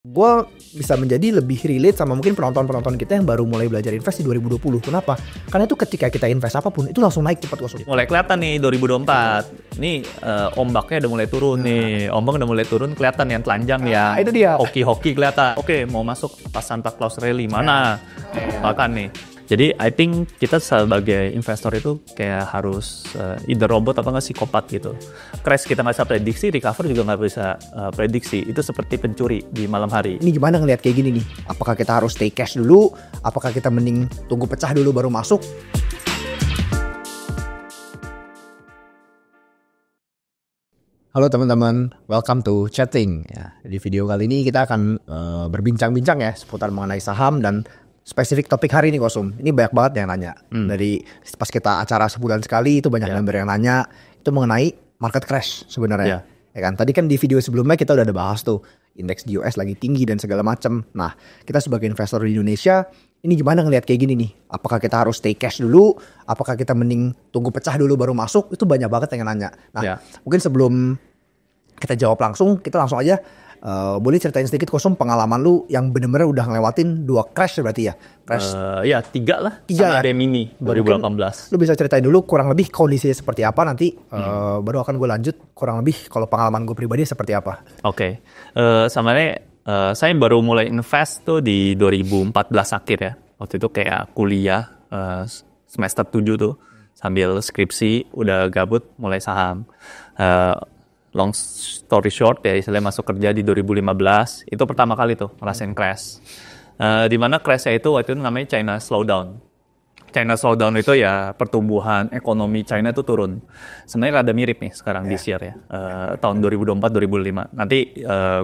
gue bisa menjadi lebih relate sama mungkin penonton-penonton kita yang baru mulai belajar invest di 2020. Kenapa? Karena itu ketika kita invest apapun itu langsung naik cepat kosong. Mulai kelihatan nih 2024. Nih ombaknya udah mulai turun nih. Ombak udah mulai turun, kelihatan yang telanjang ya. Itu dia. Hoki-hoki kelihatan. Oke, mau masuk pas Santa Claus Rally mana? Bahkan nih. Jadi I think kita sebagai investor itu kayak harus either robot apa nggak psikopat gitu. Crash kita nggak bisa prediksi, recover juga nggak bisa prediksi. Itu seperti pencuri di malam hari. Ini gimana ngelihat kayak gini nih? Apakah kita harus stay cash dulu? Apakah kita mending tunggu pecah dulu baru masuk? Halo teman-teman, welcome to Chatting. Ya, di video kali ini kita akan berbincang-bincang ya seputar mengenai saham dan spesifik topik hari ini Kosum. Ini banyak banget yang nanya. Dari pas kita acara sebulan sekali itu banyak member yang nanya. Itu mengenai market crash sebenarnya. Ya kan? Tadi kan di video sebelumnya kita udah ada bahas tuh. Indeks di US lagi tinggi dan segala macam. Nah, kita sebagai investor di Indonesia, ini gimana ngelihat kayak gini nih? Apakah kita harus stay cash dulu? Apakah kita mending tunggu pecah dulu baru masuk? Itu banyak banget yang nanya. Nah, mungkin sebelum kita jawab langsung, kita langsung aja. Boleh ceritain sedikit Kosum pengalaman lu yang bener-bener udah ngelewatin 2 crash berarti ya? Crash. Ya 3 lah. 3 ada mini 2018. Lu bisa ceritain dulu kurang lebih kondisinya seperti apa, nanti baru akan gue lanjut kurang lebih kalau pengalaman gue pribadi seperti apa. Oke. Sebenarnya saya baru mulai invest tuh di 2014 akhir ya. Waktu itu kayak kuliah semester 7 tuh sambil skripsi udah gabut mulai saham. Long story short ya, istilahnya masuk kerja di 2015 itu pertama kali tuh ngerasain crash. Di mana crashnya itu waktu itu namanya China slowdown. China slowdown itu ya pertumbuhan ekonomi China itu turun. Sebenarnya rada mirip nih sekarang this year ya. Tahun 2024-2005. Nanti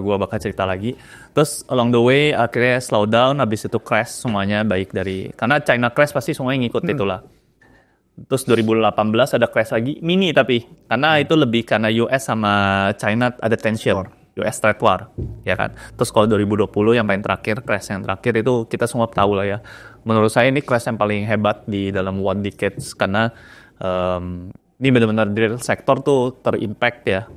gue bakal cerita lagi. Terus along the way akhirnya slowdown, habis itu crash semuanya baik dari karena China crash pasti semuanya ngikut itulah. Terus 2018 ada crash lagi, mini tapi karena itu lebih karena US sama China ada tension, US trade war, ya kan. Terus kalau 2020 yang paling terakhir, crash yang terakhir itu kita semua tahu lah ya. Menurut saya ini crash yang paling hebat di dalam one decade karena ini benar-benar real sektor tuh terimpact ya.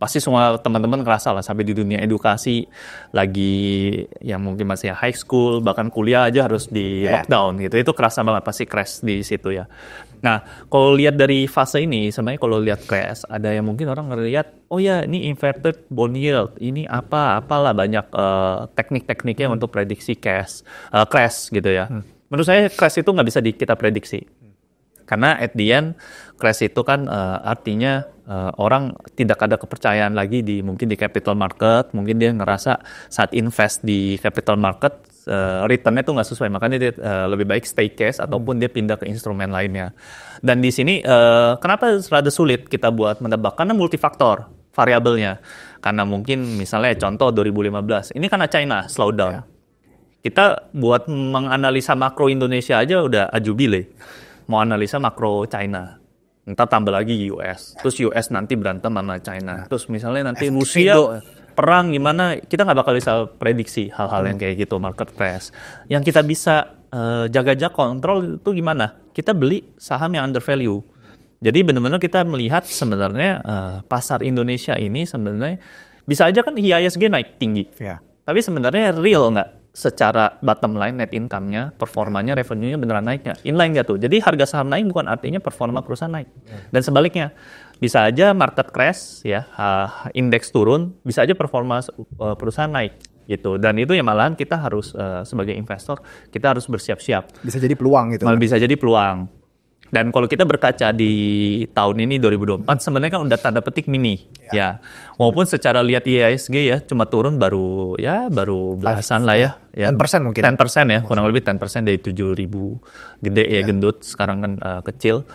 Pasti semua teman-teman ngerasa lah sampai di dunia edukasi lagi yang mungkin masih high school bahkan kuliah aja harus di lockdown gitu. Itu kerasa banget pasti crash di situ ya. Nah, kalau lihat dari fase ini sebenarnya kalau lihat crash ada yang mungkin orang ngelihat oh ya ini inverted bond yield, ini apalah banyak teknik-tekniknya untuk prediksi crash gitu ya. Menurut saya crash itu nggak bisa kita prediksi. Karena at the end, crash itu kan artinya orang tidak ada kepercayaan lagi mungkin di capital market, mungkin dia ngerasa saat invest di capital market returnnya tuh nggak sesuai, makanya dia lebih baik stay cash ataupun dia pindah ke instrumen lainnya. Dan di sini kenapa rada sulit kita buat menebak? Karena multifaktor variabelnya. Karena mungkin misalnya contoh 2015, ini karena China slowdown. Kita buat menganalisa makro Indonesia aja udah ajubile. Mau analisa makro China, ntar tambah lagi US, terus US nanti berantem sama China, terus misalnya nanti Rusia perang gimana, kita nggak bakal bisa prediksi hal-hal yang kayak gitu market crash. Yang kita bisa jaga-jaga kontrol itu gimana? Kita beli saham yang under value. Jadi benar-benar kita melihat sebenarnya pasar Indonesia ini sebenarnya bisa aja kan IHSG naik tinggi, tapi sebenarnya real nggak? Secara bottom line net income-nya, performanya, revenue-nya beneran naiknya. Inline nggak tuh? Jadi harga saham naik bukan artinya performa perusahaan naik. Dan sebaliknya, bisa aja market crash, ya, indeks turun, bisa aja performa perusahaan naik. Gitu. Dan itu ya malahan kita harus, sebagai investor, kita harus bersiap-siap. Bisa jadi peluang gitu. Malah bisa jadi peluang. Dan kalau kita berkaca di tahun ini 2024 sebenarnya kan udah tanda petik mini ya. Walaupun secara lihat IHSG ya cuma turun baru belasan lah ya. 10% mungkin. 10% ya, kurang lebih 10% dari 7.000 gede ya gendut sekarang kan kecil.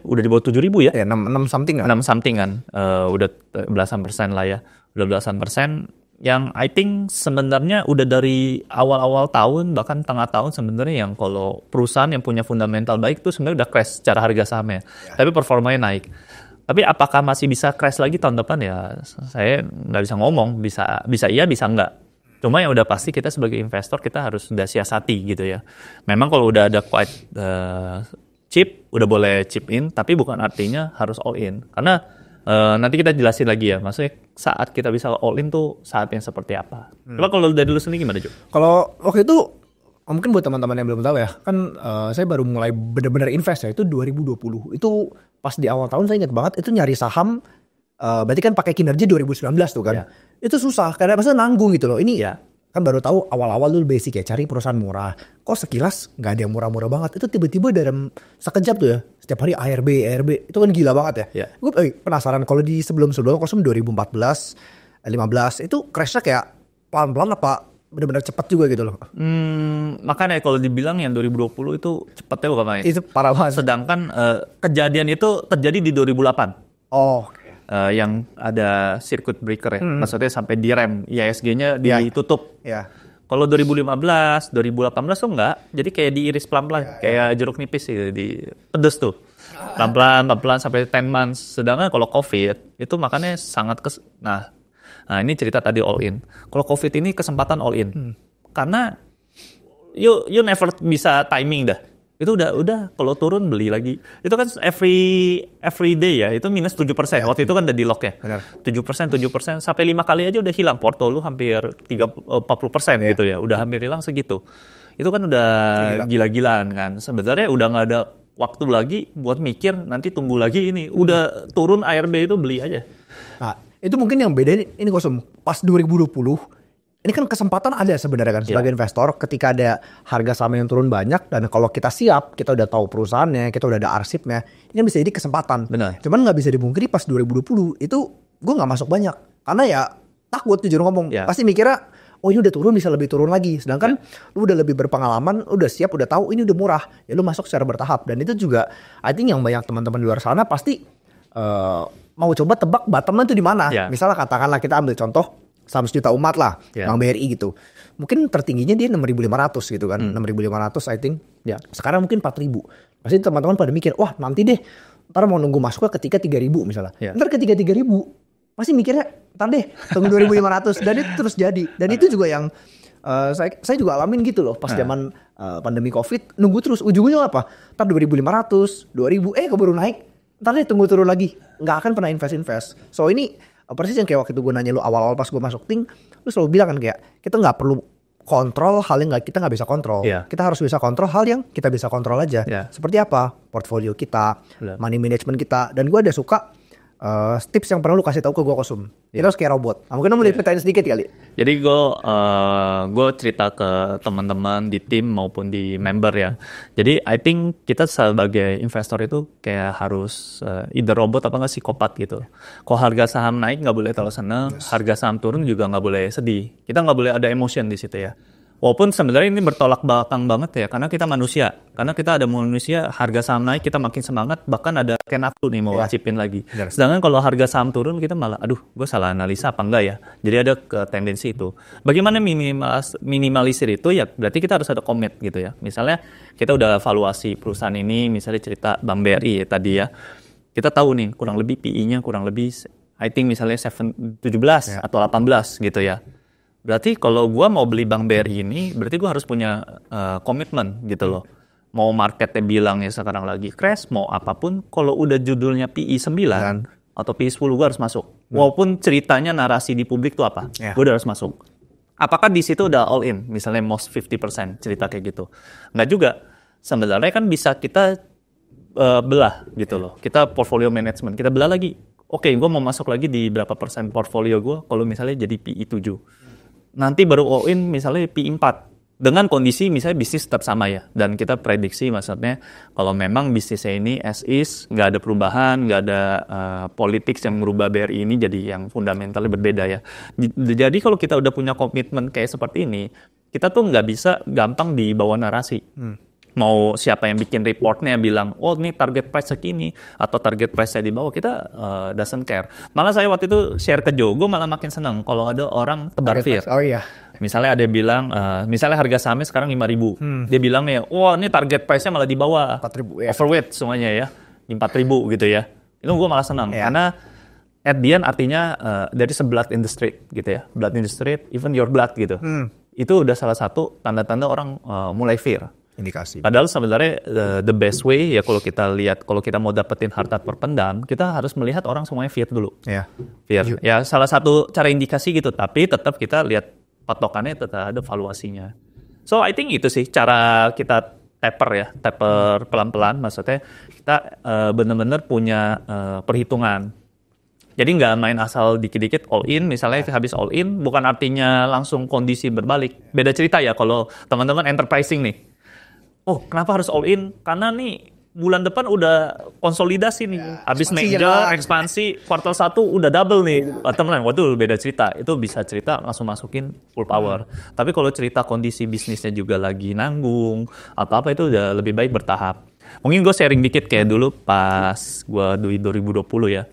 Udah di bawah 7.000 ya? 6 something kan? 6 something kan. Udah belasan persen lah ya. Udah belasan persen. Yang I think sebenarnya udah dari awal-awal tahun bahkan tengah tahun sebenarnya yang kalau perusahaan yang punya fundamental baik tuh sebenarnya udah crash secara harga sahamnya, tapi performanya naik. Tapi apakah masih bisa crash lagi tahun depan ya? Saya nggak bisa ngomong, bisa iya bisa enggak. Cuma yang udah pasti kita sebagai investor kita harus udah siasati gitu ya. Memang kalau udah ada quite chip udah boleh chip in, tapi bukan artinya harus all in karena Nanti kita jelasin lagi ya, maksudnya saat kita bisa all in tuh saat yang seperti apa. Coba kalau dari dulu sendiri gimana, Jo? Kalau waktu itu mungkin buat teman-teman yang belum tahu ya, kan saya baru mulai benar-benar invest ya itu 2020. Itu pas di awal tahun saya ingat banget itu nyari saham, berarti kan pakai kinerja 2019 tuh kan. Itu susah karena maksudnya nanggung gitu loh. Ini kan baru tahu awal-awal dulu basic ya, cari perusahaan murah. Kok sekilas nggak ada yang murah-murah banget. Itu tiba-tiba dalam sekejap tuh ya, setiap hari ARB itu kan gila banget ya. Gue penasaran kalau di sebelum-sebelum kosong 2014, 15 itu crashnya kayak pelan-pelan apa benar-benar cepat juga gitu loh. Makanya kalau dibilang yang 2020 itu cepetnya bukan main. Itu parah banget. Sedangkan kejadian itu terjadi di 2008. Oh. Yang ada circuit breaker ya, maksudnya sampai direm, IISG-nya ditutup. Kalau 2015, 2018 tuh enggak, jadi kayak diiris pelan-pelan, kayak jeruk nipis sih, di pedes tuh, pelan-pelan sampai 10 months. Sedangkan kalau COVID itu makanya sangat nah ini cerita tadi all in. Kalau COVID ini kesempatan all in, karena you never bisa timing dah. Itu udah kalau turun beli lagi. Itu kan every day ya, itu minus 7%. Waktu itu kan udah di lock ya. 7% sampai 5 kali aja udah hilang. Porto lu hampir 40% gitu ya. Udah hampir hilang segitu. Itu kan udah gila-gilaan kan. Sebenarnya udah nggak ada waktu lagi buat mikir nanti tunggu lagi ini. Udah turun ARB itu beli aja. Nah, itu mungkin yang beda ini Kosum. Pas 2020 ini kan kesempatan ada sebenarnya kan sebagai investor ketika ada harga saham yang turun banyak dan kalau kita siap, kita udah tahu perusahaannya, kita udah ada arsipnya, ini kan bisa jadi kesempatan. Benar. Cuman nggak bisa dipungkiri pas 2020 itu gue nggak masuk banyak karena ya takut jujur ngomong. Pasti mikirnya oh ini udah turun bisa lebih turun lagi. Sedangkan lu udah lebih berpengalaman, udah siap, udah tahu ini udah murah, ya lu masuk secara bertahap. Dan itu juga I think yang banyak teman-teman di luar sana pasti mau coba tebak bottomnya itu di mana. Misalnya katakanlah kita ambil contoh saham sejuta umat lah, Bank BRI gitu. Mungkin tertingginya dia 6.500 gitu kan. 6.500 I think. Sekarang mungkin 4.000. Pasti teman-teman pada mikir, wah nanti deh, ntar mau nunggu masuknya ketika 3.000 misalnya. Ntar ketika 3.000, pasti mikirnya, ntar deh, tunggu 2.500. Dan itu terus jadi. Dan itu juga yang saya juga alamin gitu loh. Pas zaman pandemi COVID, nunggu terus. Ujung-ujungnya apa? Ntar 2.500, 2.000, keburu naik. Ntar deh tunggu turun lagi. Nggak akan pernah invest. So ini persis yang kayak waktu itu gue nanya lu awal-awal pas gue masuk Ting, lu selalu bilang kan kayak kita nggak perlu kontrol hal yang kita nggak bisa kontrol. Kita harus bisa kontrol hal yang kita bisa kontrol aja. Seperti apa? Portfolio kita, money management kita. Dan gue ada suka tips yang pernah lu kasih tahu ke gue Kosum. Kita harus kayak robot. Nah, mungkin lu mau diperitain sedikit kali. Jadi gue cerita ke teman-teman di tim maupun di member ya. Jadi I think kita sebagai investor itu kayak harus either robot apa nggak psikopat gitu. Kalau harga saham naik nggak boleh terlalu senang, harga saham turun juga nggak boleh sedih. Kita nggak boleh ada emotion di situ ya. Walaupun sebenarnya ini bertolak belakang banget ya, karena kita manusia. Karena kita ada manusia, harga saham naik kita makin semangat, bahkan ada kayak nafsu nih mau wajibin lagi. Sedangkan kalau harga saham turun kita malah, aduh gue salah analisa apa enggak ya. Jadi ada tendensi itu. Bagaimana minimalisir itu ya, berarti kita harus ada komit gitu ya. Misalnya kita udah evaluasi perusahaan ini, misalnya cerita Bank BRI ya, tadi ya. Kita tahu nih kurang lebih PI-nya kurang lebih, I think misalnya 17 atau 18 gitu ya. Berarti kalau gue mau beli Bank BRI ini, berarti gue harus punya komitmen gitu loh. Mau marketnya bilang ya sekarang lagi crash, mau apapun, kalau udah judulnya PI 9 atau PI 10 gue harus masuk. Walaupun ceritanya narasi di publik tuh apa, gue udah harus masuk. Apakah di situ udah all in, misalnya most 50% cerita kayak gitu? Nggak juga. Sebenarnya kan bisa kita belah gitu loh. Kita portfolio management, kita belah lagi. Oke, gue mau masuk lagi di berapa persen portfolio gue kalau misalnya jadi PI 7. Nanti baru all in misalnya PI 4 dengan kondisi misalnya bisnis tetap sama ya, dan kita prediksi maksudnya kalau memang bisnisnya ini as is, nggak ada perubahan, nggak ada politik yang merubah BRI ini jadi yang fundamentalnya berbeda ya. Jadi kalau kita udah punya komitmen kayak seperti ini, kita tuh nggak bisa gampang dibawa narasi. Mau siapa yang bikin reportnya bilang, oh ini target price segini, atau target price-nya di bawah, kita doesn't care. Malah saya waktu itu share ke Joe, gue malah makin senang kalau ada orang tebar fear. Oh iya. Misalnya ada yang bilang, misalnya harga sahamnya sekarang 5.000. Dia bilang ya, wah ini target price-nya malah di bawah. 4.000 ya. Overweight semuanya ya, di 4.000 gitu ya. Itu gue malah senang, karena at the end artinya there is a blood in the street gitu ya. Blood in the street, even your blood gitu. Itu udah salah satu tanda-tanda orang mulai fear. Indikasi. Padahal sebenarnya the best way ya kalau kita lihat, kalau kita mau dapetin harta terpendam, kita harus melihat orang semuanya fiat dulu. Ya. Fiat. Ya salah satu cara indikasi gitu, tapi tetap kita lihat patokannya, tetap ada valuasinya. So I think itu sih cara kita taper pelan-pelan, maksudnya kita benar-benar punya perhitungan. Jadi nggak main asal dikit-dikit all in, misalnya habis all in bukan artinya langsung kondisi berbalik. Beda cerita ya kalau teman-teman enterprising nih. Oh, kenapa harus all in? Karena nih bulan depan udah konsolidasi nih. Habis merger, ekspansi, kuartal 1 udah double nih. Teman-teman, waduh beda cerita. Itu bisa cerita langsung masukin full power. Tapi kalau cerita kondisi bisnisnya juga lagi nanggung, apa-apa itu udah lebih baik bertahap. Mungkin gue sharing dikit kayak dulu pas gue di 2020 ya.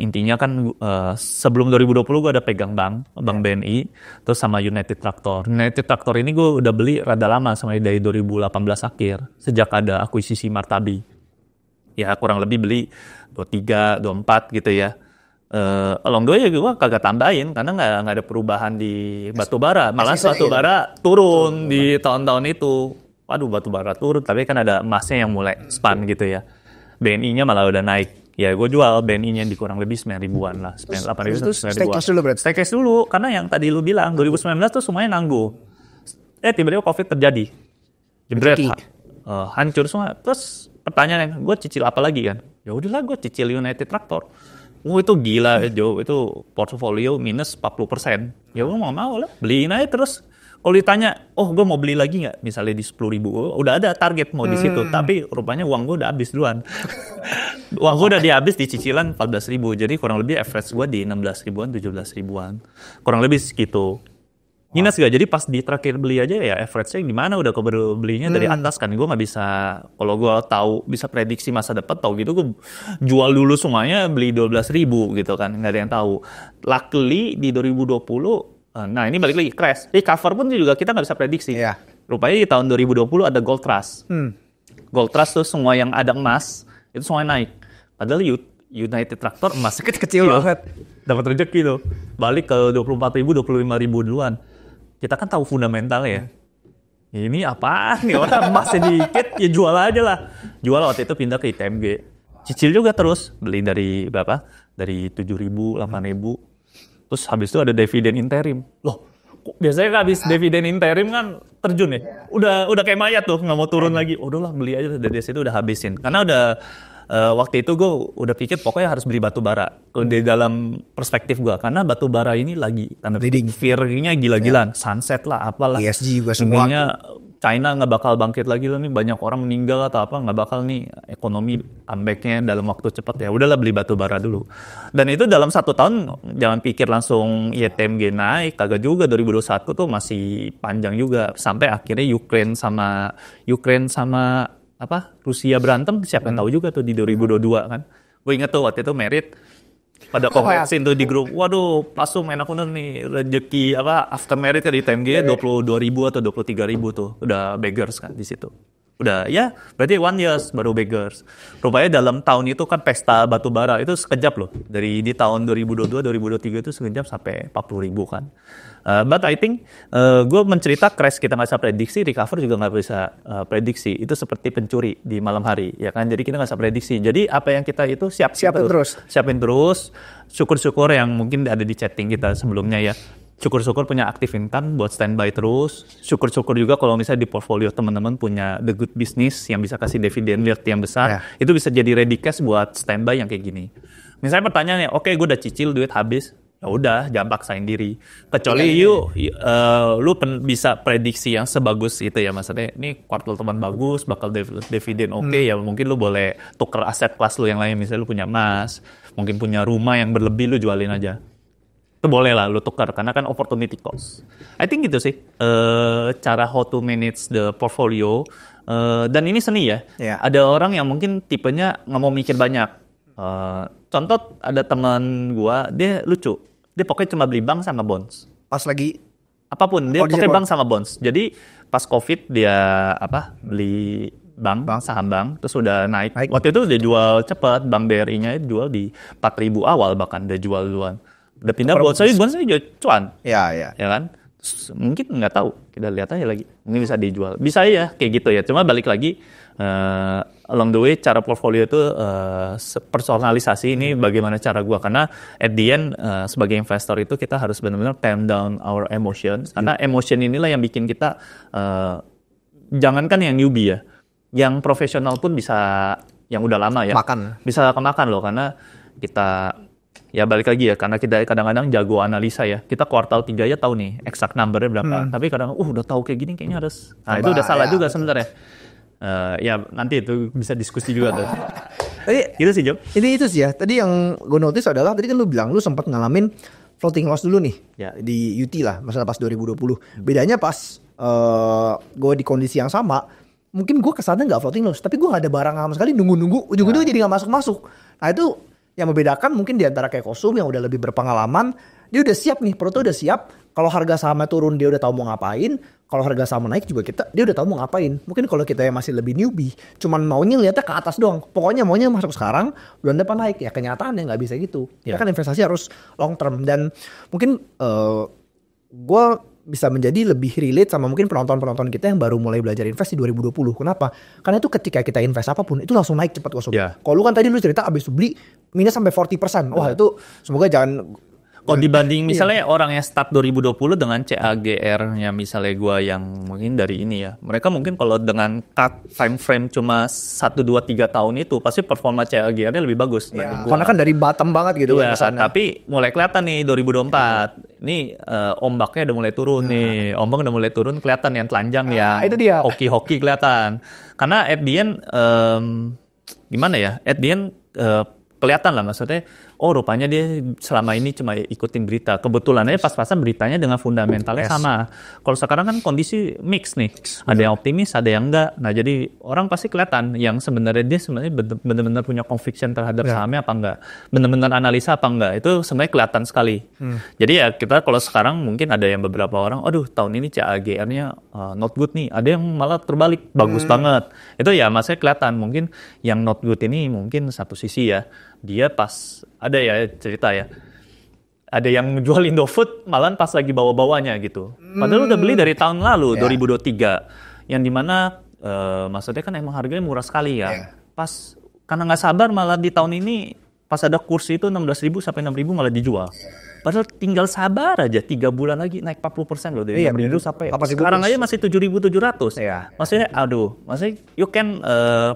Intinya kan sebelum 2020 gue ada pegang bank BNI, terus sama United Tractor. United Tractor ini gue udah beli rada lama, sampai dari 2018 akhir, sejak ada akuisisi Martabi. Ya kurang lebih beli 23, 24 gitu ya. Along the way ya gue kagak tambahin, karena nggak ada perubahan di batubara. Malah batubara turun di tahun-tahun itu. Waduh batubara turun, tapi kan ada emasnya yang mulai span gitu ya. BNI-nya malah udah naik. Ya gue jual BNI-nya di kurang lebih 9 ribuan lah, 8 ribu, 9 ribuan. Stay cash dulu berarti? Stay cash dulu, karena yang tadi lu bilang 2019 tuh semuanya nanggung. Tiba-tiba COVID terjadi. Jebret, hancur semua. Terus pertanyaan, gue cicil apa lagi kan? Ya udahlah gue cicil United Tractor. Itu gila Jo, itu portfolio minus 40%. Ya gue mau lah, beliin aja terus. Kalau ditanya, gue mau beli lagi nggak? Misalnya di 10 ribu, udah ada target mau di situ. Tapi rupanya uang gue udah habis duluan. Uang gue udah dihabis di cicilan 14 ribu. Jadi kurang lebih average gue di 16 ribuan, 17 ribuan. Kurang lebih segitu. Minus gak? Jadi pas di terakhir beli aja ya average-nya gimana? Udah keburu belinya dari atas kan. Gue gak bisa, kalau gue tahu bisa prediksi masa depan, tau gitu gue jual dulu semuanya, beli 12 ribu gitu kan. Gak ada yang tahu. Luckily di 2020, nah ini balik lagi crash. Recover pun juga kita nggak bisa prediksi. Yeah. Rupanya di tahun 2020 ada gold rush. Gold rush tuh semua yang ada emas itu semuanya naik. Padahal United Tractor emasnya kecil banget. Dapat rezeki tuh. Balik ke 24 ribu, 25 ribu duluan. Kita kan tahu fundamentalnya ya. Ini apaan nih orang emasnya dikit ya jual aja lah. Jual waktu itu pindah ke ITMG. Cicil juga terus. Beli dari berapa? Dari 7 ribu, 8 ribu. Terus habis itu ada dividen interim. Loh, kok biasanya habis dividen interim kan terjun ya? Udah kayak mayat tuh, nggak mau turun lagi. Udahlah beli aja, dari situ udah habisin. Karena udah waktu itu gue udah pikir pokoknya harus beli batu bara. Di dalam perspektif gue, karena batu bara ini lagi tanda fear-nya gila-gilaan. Sunset lah, apalah. ESG juga semua. China nggak bakal bangkit lagi loh nih, banyak orang meninggal atau apa, nggak bakal nih ekonomi comeback-nya dalam waktu cepat. Ya udahlah beli batu bara dulu. Dan itu dalam 1 tahun jangan pikir langsung ITMG naik, kagak juga. 2021 tuh masih panjang juga sampai akhirnya Ukraine sama Rusia berantem, siapa yang tahu juga tuh di 2022 kan. Gue inget tuh waktu itu Merit pada kongresin tuh di grup, waduh langsung enak bener nih rezeki after merit di TMG 22 ribu atau 23 ribu tuh udah beggars kan di situ. Udah ya berarti 1 years baru beggars. Rupanya dalam tahun itu kan pesta batu bara itu sekejap loh, dari di tahun 2022 2023 itu sekejap sampai 40 ribu kan. But I think gue mencerita crash kita nggak bisa prediksi, recover juga nggak bisa prediksi. Itu seperti pencuri di malam hari ya kan, jadi kita nggak bisa prediksi. Jadi apa yang kita itu siapin terus. Syukur-syukur yang mungkin ada di chatting kita sebelumnya ya. Syukur-syukur punya active income buat standby terus. Syukur-syukur juga kalau misalnya di portfolio teman-teman punya the good business yang bisa kasih dividen yield yang besar, itu bisa jadi ready cash buat standby yang kayak gini. Misalnya pertanyaannya, oke gue udah cicil duit habis, ya udah jangan paksain diri. Kecuali lu bisa prediksi yang sebagus itu ya, maksudnya ini kuartal teman bagus bakal dividen ya mungkin lu boleh tuker aset kelas lu yang lain, misalnya lu punya emas, mungkin punya rumah yang berlebih, lu jualin aja. Itu boleh lah lu tukar karena kan opportunity cost. I think gitu sih cara how to manage the portfolio. Dan ini seni ya. Ada orang yang mungkin tipenya nggak mau mikir banyak. Contoh ada teman gua, dia lucu. Dia pokoknya cuma beli bank sama bonds. Pas lagi apapun dia pakai bank sama bonds. Jadi pas COVID dia beli bank, saham bank, terus udah naik. Waktu itu dia jual cepat, bank BRI-nya jual di 4.000 awal bahkan dia jual duluan. Udah pindah bonds, bonds juga cuan. Ya kan. mungkin nggak tahu, kita lihat aja lagi, ini bisa dijual, bisa ya kayak gitu ya. Cuma balik lagi along the way cara portfolio itu personalisasi ini bagaimana cara gua, karena at the end sebagai investor itu kita harus benar-benar tame down our emotions, karena emotion inilah yang bikin kita jangankan yang newbie ya, yang profesional pun bisa, yang udah lama ya bisa kemakan loh, karena kita ya balik lagi ya, karena kita kadang-kadang jago analisa ya. Kita kuartal 3 aja tahu nih exact numbernya berapa. Tapi kadang udah tahu kayak gini kayaknya harus. Nah, itu udah salah juga sebenarnya. Ya nanti itu bisa diskusi juga tuh. Tadi gitu sih, Job. Ini itu sih ya. Tadi yang gue notice adalah tadi kan lu bilang lu sempat ngalamin floating loss dulu nih ya, di UT lah, masalah pas 2020. Bedanya pas gue di kondisi yang sama, mungkin gue kesana nggak floating loss, tapi gue nggak ada barang sama sekali, nunggu ujung-ujungnya jadi nggak masuk. Nah itu yang membedakan mungkin di antara kayak Kosum yang udah lebih berpengalaman, dia udah siap nih, perutnya udah siap. Kalau harga sahamnya turun dia udah tahu mau ngapain. Kalau harga saham naik juga dia udah tahu mau ngapain. Mungkin kalau kita yang masih lebih newbie, cuman maunya lihatnya ke atas doang. Pokoknya maunya masuk sekarang, bulan depan naik. Ya kenyataannya nggak bisa gitu. Ya kan investasi harus long term. Dan mungkin gue bisa menjadi lebih relate sama mungkin penonton-penonton kita yang baru mulai belajar invest di 2020. Kenapa? Karena itu ketika kita invest apapun itu langsung naik cepat kosong. Kalau lu kan tadi lu cerita abis beli minus sampai 40%. Wah itu semoga jangan. Kalau dibanding misalnya orang yang start 2020 dengan CAGR-nya misalnya gue yang mungkin dari ini ya, mereka mungkin kalau dengan cut time frame cuma 1, 2, 3 tahun itu pasti performa CAGR-nya lebih bagus. Karena kan dari bottom banget gitu ya, kan. Tapi mulai kelihatan nih 2024 ini ombaknya udah mulai turun nih, ombak udah mulai turun, kelihatan yang telanjang ya, itu dia. hoki-hoki kelihatan. Karena at the end gimana ya, at the end kelihatan lah, maksudnya rupanya dia selama ini cuma ikutin berita. Kebetulan aja pas-pasan beritanya dengan fundamentalnya sama. Kalau sekarang kan kondisi mix nih. Ada yang optimis, ada yang enggak. Nah, jadi orang pasti kelihatan yang sebenarnya dia sebenarnya benar-benar punya conviction terhadap sahamnya apa enggak. Benar-benar analisa apa enggak. Itu sebenarnya kelihatan sekali. Jadi ya kita kalau sekarang mungkin ada yang beberapa orang, aduh tahun ini CAGR-nya not good nih. Ada yang malah terbalik, bagus banget. Itu ya maksudnya kelihatan. Mungkin yang not good ini mungkin satu sisi ya. Dia pas ada ya cerita ya, ada yang jual Indofood malah pas lagi bawa-bawanya gitu. Padahal udah beli dari tahun lalu 2023, yang dimana maksudnya kan emang harganya murah sekali ya. Pas karena nggak sabar malah di tahun ini pas ada kursi itu 16.000 sampai 6.000 malah dijual. Padahal tinggal sabar aja 3 bulan lagi naik 40% loh dari 6.000 sampai sekarang aja masih 7.700. Maksudnya maksudnya you can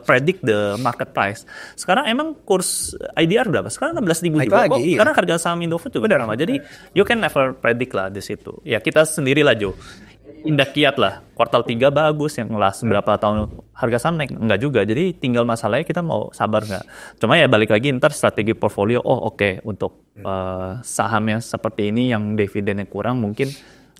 predict the market price. Sekarang emang kurs IDR berapa? Sekarang 16.000 juga kok. Karena harga saham Indofood juga sama. Jadi you can never predict lah di situ. Ya kita sendirilah Jo. Indah kiat lah, kuartal 3 bagus, yang last berapa tahun harga saham naik, enggak juga. Jadi tinggal masalahnya kita mau sabar nggak. Cuma ya balik lagi ntar strategi portfolio, oke, untuk saham yang seperti ini yang dividennya kurang mungkin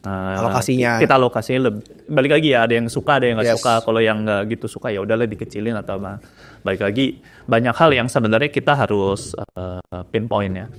alokasinya kita alokasinya balik lagi ya, ada yang suka ada yang nggak suka. Kalau yang nggak gitu suka ya udahlah dikecilin atau apa. Balik lagi banyak hal yang sebenarnya kita harus pinpoint ya.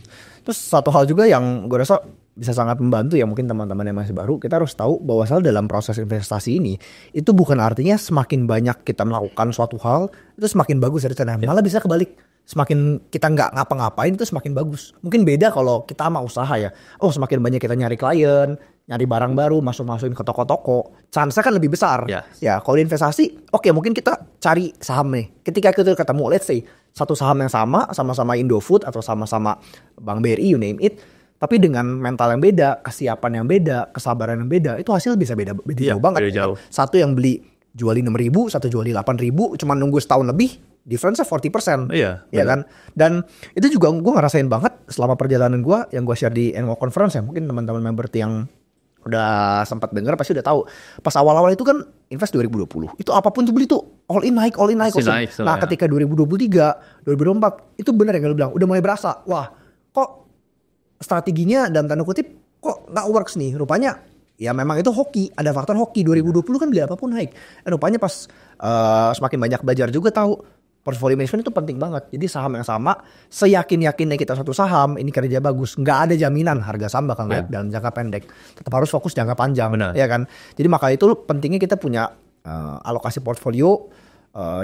Terus satu hal juga yang gue rasa bisa sangat membantu ya mungkin teman-teman yang masih baru, kita harus tahu bahwa dalam proses investasi ini itu bukan artinya semakin banyak kita melakukan suatu hal itu semakin bagus dari sana. Malah bisa kebalik, semakin kita nggak ngapa-ngapain itu semakin bagus. Mungkin beda kalau kita sama usaha ya. Semakin banyak kita nyari klien, nyari barang baru, masukin ke toko-toko, chance-nya kan lebih besar. Ya kalau investasi, mungkin kita cari saham nih. Ketika kita ketemu, let's say satu saham yang sama-sama Indofood atau sama-sama Bank BRI, you name it. Tapi dengan mental yang beda, kesiapan yang beda, kesabaran yang beda, itu hasil bisa beda jauh banget. Jauh. Satu yang beli jualin 6.000, satu jualin 8.000, cuma nunggu setahun lebih, difference-nya 40%. Iya kan? Dan itu juga gue ngerasain banget selama perjalanan gue, yang gue share di annual conference ya. Mungkin teman-teman member yang udah sempat dengar pasti udah tahu. Pas awal-awal itu kan invest 2020. Itu apapun tuh beli tuh all in naik. Nah, ketika 2023, 2024 itu benar yang lu bilang, udah mulai berasa. Wah, kok strateginya dalam tanda kutip kok nggak works nih. Rupanya ya memang itu hoki, ada faktor hoki. 2020 kan beli apapun naik. Dan rupanya pas semakin banyak belajar juga tahu portfolio management itu penting banget. Jadi saham yang sama, seyakin-yakinnya kita satu saham ini kerja bagus, nggak ada jaminan harga saham bakal naik dalam jangka pendek. Tetap harus fokus jangka panjang, ya kan. Jadi maka itu pentingnya kita punya alokasi portfolio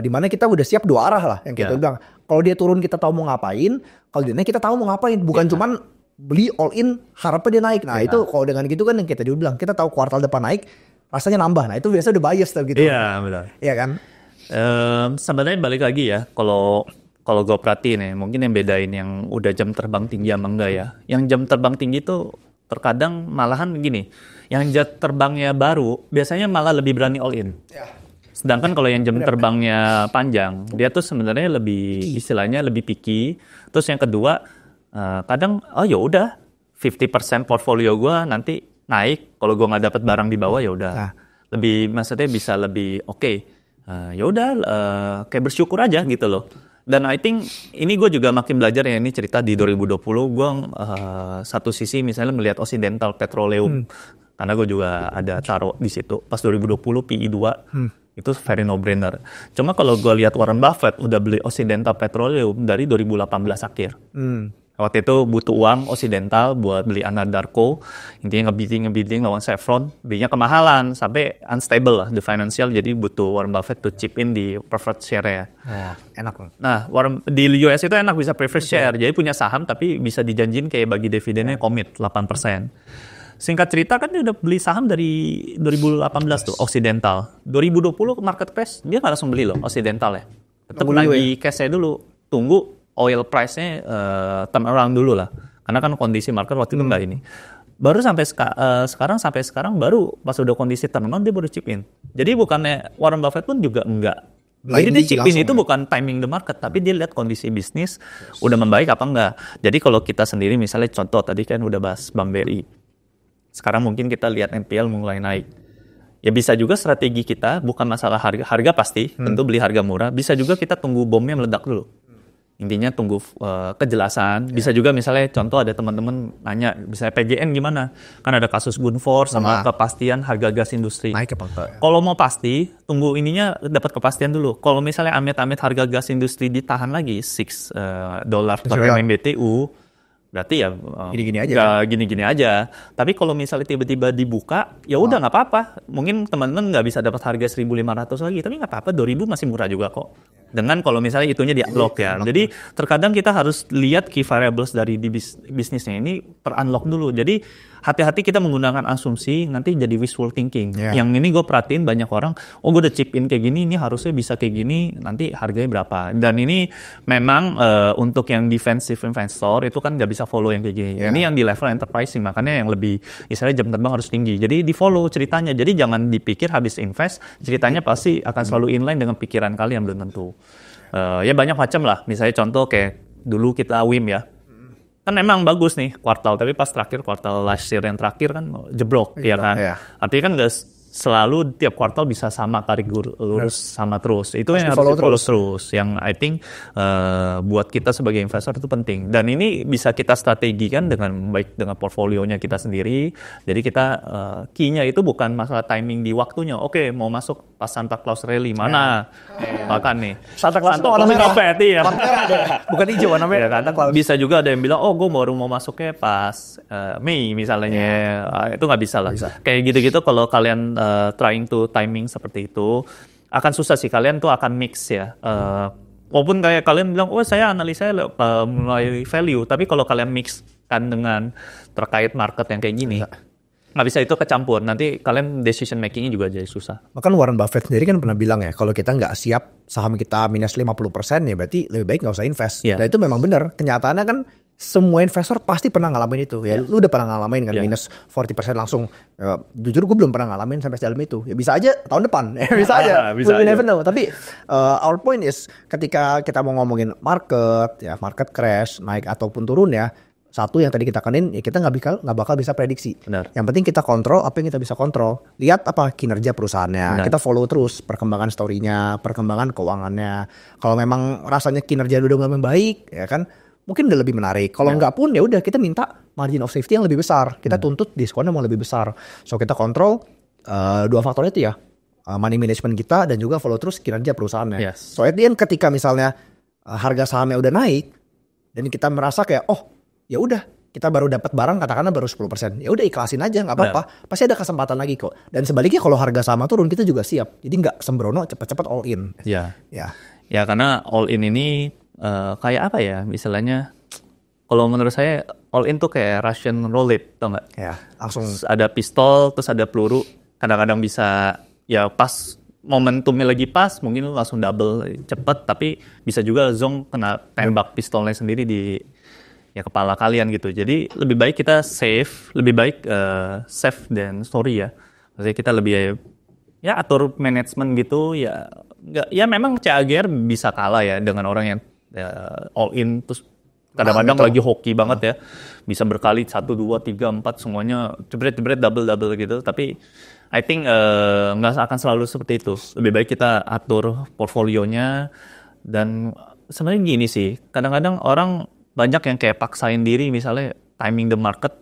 di mana kita udah siap dua arah lah yang kita bilang. Kalau dia turun kita tahu mau ngapain, kalau dia naik kita tahu mau ngapain. Bukan cuman beli all in harapnya dia naik. Nah itu kalau dengan gitu kan yang kita bilang, kita tahu kuartal depan naik rasanya nambah. Nah itu biasanya udah bias tuh gitu. Iya benar. Iya kan. Sebenarnya balik lagi ya, kalau gue perhatiin ya, mungkin yang bedain yang udah jam terbang tinggi sama enggak ya. Yang jam terbang tinggi tuh terkadang malahan gini, yang jam terbangnya baru biasanya malah lebih berani all in. Ya. Sedangkan kalau yang jam terbangnya panjang, dia tuh sebenarnya lebih istilahnya lebih picky. Terus yang kedua, kadang ya udah 50% portfolio gue nanti naik, kalau gue nggak dapat barang di bawah ya udah. Nah. Lebih maksudnya bisa lebih oke. Ya udah kayak bersyukur aja gitu loh. Dan I think ini gue juga makin belajar ya, ini cerita di 2020 gue satu sisi misalnya melihat Occidental Petroleum karena gue juga ada taruh di situ pas 2020 PI 2 itu very no brainer. Cuma kalau gue lihat Warren Buffett udah beli Occidental Petroleum dari 2018 akhir. Waktu itu butuh uang Occidental buat beli Anadarko, intinya ngebidding lawan Chevron, belinya kemahalan sampai unstable lah the financial, jadi butuh Warren Buffett to chip in di preferred share ya. Enak loh. Nah, di US itu enak bisa preferred share, jadi punya saham tapi bisa dijanjin kayak bagi dividennya komit 8%. Singkat cerita kan dia udah beli saham dari 2018 tuh Occidental. 2020 market crash dia nggak langsung beli loh Occidental ya. Tetap lagi cash-nya dulu, tunggu oil price-nya turn around dulu lah. Karena kan kondisi market waktu itu enggak ini. Baru sampai sekarang baru pas udah kondisi turn around dia baru chip in. Jadi bukannya Warren Buffett pun juga enggak. Jadi dia chip in itu bukan timing the market, tapi dia lihat kondisi bisnis udah membaik apa enggak. Jadi kalau kita sendiri misalnya contoh tadi kan udah bahas Bank BRI. Sekarang mungkin kita lihat NPL mulai naik. Ya bisa juga strategi kita bukan masalah harga pasti, tentu beli harga murah. Bisa juga kita tunggu bomnya meledak dulu. Intinya tunggu kejelasan. Bisa juga misalnya contoh ada teman-teman nanya, misalnya PGN gimana? Kan ada kasus Gunvor sama kepastian harga gas industri. Naik apa enggak? Kalau mau pasti, tunggu ininya dapat kepastian dulu. Kalau misalnya amit-amit harga gas industri ditahan lagi $6 per MMBTU, berarti ya gini-gini aja. Tapi kalau misalnya tiba-tiba dibuka, ya udah nggak apa-apa. Mungkin teman-teman nggak bisa dapat harga 1.500 lagi, tapi nggak apa-apa. 2.000 masih murah juga kok. Dengan kalau misalnya itunya di unlock ya. Jadi terkadang kita harus lihat key variables dari di bisnisnya ini per unlock dulu. Jadi hati-hati kita menggunakan asumsi nanti jadi wishful thinking. Yang ini gue perhatiin banyak orang, gue udah chip in kayak gini, ini harusnya bisa kayak gini, nanti harganya berapa. Dan ini memang untuk yang defensive investor itu kan nggak bisa follow yang kayak gini. Ini yang di level enterprising, makanya yang lebih istilahnya jam terbang harus tinggi. Jadi di follow ceritanya. Jadi jangan dipikir habis invest ceritanya pasti akan selalu inline dengan pikiran kalian, belum tentu. Ya banyak macam lah. Misalnya contoh kayak dulu kita WIM ya. Kan emang bagus nih kuartal, tapi pas terakhir kuartal last year yang terakhir kan jeblok, ya kan. Artinya kan nggak selalu tiap kuartal bisa sama tarik lurus sama terus. Itu yang harus follow terus. Yang I think buat kita sebagai investor itu penting. Dan ini bisa kita strategikan dengan baik dengan portfolionya kita sendiri. Jadi kita key-nya itu bukan masalah timing di waktunya. Oke, mau masuk pas Santa Claus Rally mana? Makan nih. Santa Claus itu warna merah. Ya. Bukan hijau warna merah. Ya, kan? Bisa juga ada yang bilang, gue baru mau masuknya pas Mei misalnya. Itu nggak bisa lah. Kayak gitu-gitu kalau kalian trying to timing seperti itu akan susah sih, kalian tuh akan mix ya. Walaupun kayak kalian bilang, saya analisa mulai value, tapi kalau kalian mix kan dengan terkait market yang kayak gini, nggak bisa itu kecampur. Nanti kalian decision makingnya juga jadi susah. Bahkan Warren Buffett sendiri kan pernah bilang ya, kalau kita nggak siap saham kita minus 50% ya berarti lebih baik nggak usah invest. Dan itu memang benar. Kenyataannya kan semua investor pasti pernah ngalamin itu. Ya, lu udah pernah ngalamin kan minus 40% langsung. Jujur gue belum pernah ngalamin sampai sedalam itu. Ya bisa aja tahun depan. Bisa aja. We never know. Tapi our point is ketika kita mau ngomongin market, ya market crash, naik ataupun turun ya. Satu yang tadi kita kanin, ya kita nggak bakal bisa prediksi. Benar. Yang penting kita kontrol apa yang kita bisa kontrol. Lihat apa kinerja perusahaannya. Benar. Kita follow terus perkembangan story-nya, perkembangan keuangannya. Kalau memang rasanya kinerja udah mulai membaik, ya kan, mungkin udah lebih menarik. Kalau nggak pun ya udah kita minta margin of safety yang lebih besar. Kita tuntut diskonnya mau lebih besar. So kita kontrol dua faktor itu ya, money management kita dan juga follow terus kinerja perusahaannya. So at the end ketika misalnya harga sahamnya udah naik dan kita merasa kayak ya udah kita baru dapat barang katakanlah baru 10%. Ya udah ikhlasin aja nggak apa-apa. Pasti ada kesempatan lagi kok. Dan sebaliknya kalau harga saham turun kita juga siap. Jadi nggak sembrono cepat-cepat all in. Ya karena all in ini kayak apa ya istilahnya, kalau menurut saya all in tuh kayak Russian roulette, tau nggak? Ya, langsung Ada pistol, terus ada peluru. Kadang-kadang bisa ya pas momentumnya lagi pas, mungkin lu langsung double cepet, tapi bisa juga zong kena tembak pistolnya sendiri di ya kepala kalian gitu. Jadi lebih baik kita lebih baik safe dan sorry ya. Maksudnya kita lebih ya atur manajemen gitu ya. Nggak, ya memang CAGR bisa kalah ya dengan orang yang all in terus kadang-kadang lagi hoki banget ya, bisa berkali 1, 2, 3, 4 semuanya jebret double gitu. Tapi I think nggak akan selalu seperti itu. Lebih baik kita atur portfolionya. Dan sebenarnya gini sih, kadang-kadang orang banyak yang kayak paksain diri misalnya timing the market.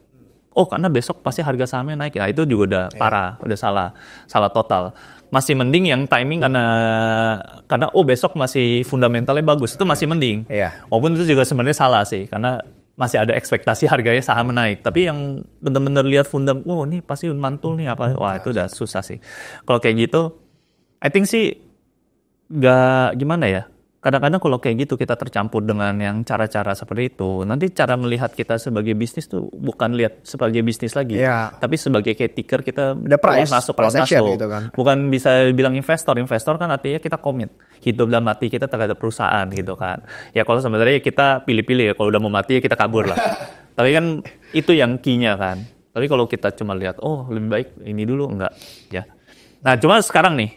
Oh karena besok pasti harga sahamnya naik. Nah itu juga udah parah, udah salah total. Masih mending yang timing karena oh besok masih fundamentalnya bagus, itu masih mending. Walaupun itu juga sebenarnya salah sih, karena masih ada ekspektasi harganya saham naik. Tapi yang benar-benar lihat oh ini pasti mantul nih apa, wah itu udah susah sih. Kalau kayak gitu, I think sih nggak gimana ya. Kadang-kadang kalau kayak gitu kita tercampur dengan yang cara-cara seperti itu, nanti cara melihat kita sebagai bisnis tuh bukan lihat sebagai bisnis lagi, tapi sebagai kayak ticker kita masuk gitu kan. Bukan bisa bilang investor kan artinya kita komit hidup dan mati kita terhadap perusahaan gitu kan. Ya kalau sebenarnya kita pilih-pilih ya, kalau udah mau mati ya kita kabur lah. Tapi kan itu yang key-nya kan. Tapi kalau kita cuma lihat oh lebih baik ini dulu, enggak ya. Nah cuma sekarang nih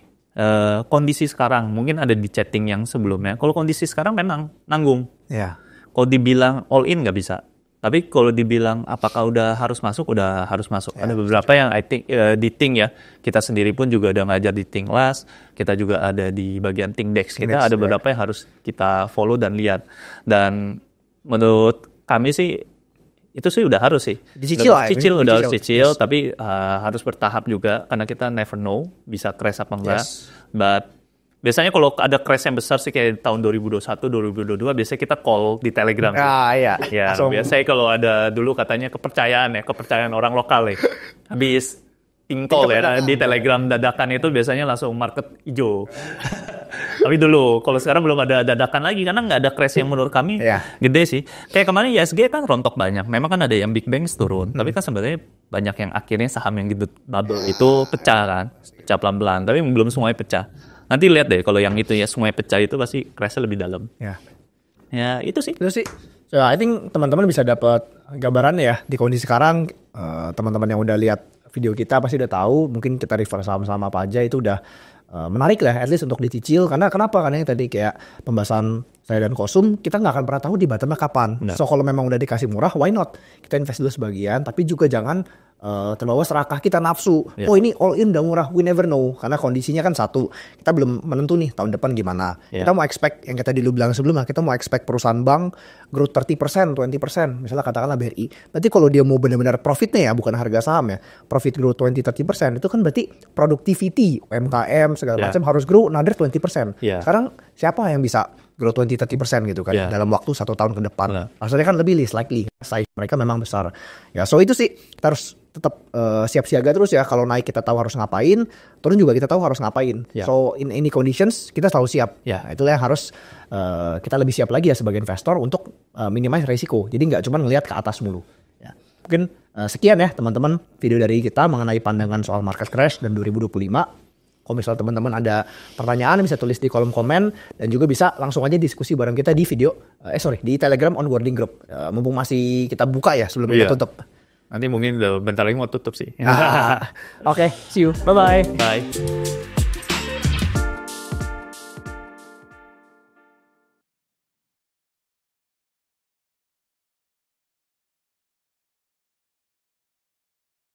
kondisi sekarang mungkin ada di chatting yang sebelumnya. Kalau kondisi sekarang memang nanggung. Kalau dibilang all in nggak bisa. Tapi kalau dibilang apakah udah harus masuk, udah harus masuk. Ada beberapa yang I think di Think ya. Kita sendiri pun juga udah ngajar di Think Last. Kita juga ada di bagian Think Dex. Kita ada beberapa yang harus kita follow dan lihat. Dan menurut kami sih itu sih udah harus sih. Udah harus cicil, tapi harus bertahap juga karena kita never know bisa crash apa enggak. But biasanya kalau ada crash yang besar sih kayak tahun 2021, 2022 biasanya kita call di Telegram. Ya, biasanya kalau ada dulu katanya kepercayaan orang lokal ya. Habis call ya di Telegram dadakan itu biasanya langsung market hijau. Tapi dulu, kalau sekarang belum ada dadakan lagi karena nggak ada crash yang menurut kami gede sih. Kayak kemarin ISG kan rontok banyak. Memang kan ada yang big bangs turun, tapi kan sebenarnya banyak yang akhirnya saham yang gitu bubble itu pecah pelan-pelan. Tapi belum semuanya pecah. Nanti lihat deh kalau yang itu ya semuanya pecah itu pasti crashnya lebih dalam. Ya itu sih. So I think teman-teman bisa dapat gambaran ya di kondisi sekarang. Teman-teman yang udah lihat video kita pasti udah tahu. Mungkin kita refer saham-saham apa aja itu udah menarik lah, at least untuk dicicil. Karena kenapa? Karena yang tadi kayak pembahasan saya dan Kosum, kita nggak akan pernah tahu di bottomnya kapan. So kalau memang udah dikasih murah, why not? Kita invest dulu sebagian, tapi juga jangan terbawa serakah kita nafsu. Oh ini all in udah murah, we never know. Karena kondisinya kan satu, kita belum menentu nih tahun depan gimana. Kita mau expect, yang kita dulu bilang sebelumnya, kita mau expect perusahaan bank growth 30%, 20%. Misalnya katakanlah BRI. Berarti kalau dia mau benar-benar profitnya ya, bukan harga saham ya. Profit growth 20-30%, itu kan berarti productivity, UMKM, segala macam harus grow another 20%. Sekarang siapa yang bisa grow 20-30% gitu kan dalam waktu 1 tahun ke depan? Maksudnya kan lebih least likely, size mereka memang besar. Ya so itu sih kita harus tetap siap siaga terus ya. Kalau naik kita tahu harus ngapain, turun juga kita tahu harus ngapain. So in any conditions kita selalu siap. Nah, itulah yang harus kita lebih siap lagi ya sebagai investor untuk minimize resiko. Jadi nggak cuma ngelihat ke atas mulu. Mungkin sekian ya teman-teman video dari kita mengenai pandangan soal market crash dan 2025. Kalau misalnya teman-teman ada pertanyaan bisa tulis di kolom komen dan juga bisa langsung aja diskusi bareng kita di video di Telegram onboarding group. Mumpung masih kita buka ya sebelum kita tutup. Nanti mungkin bentar lagi mau tutup sih. Oke, see you. Bye-bye. Bye.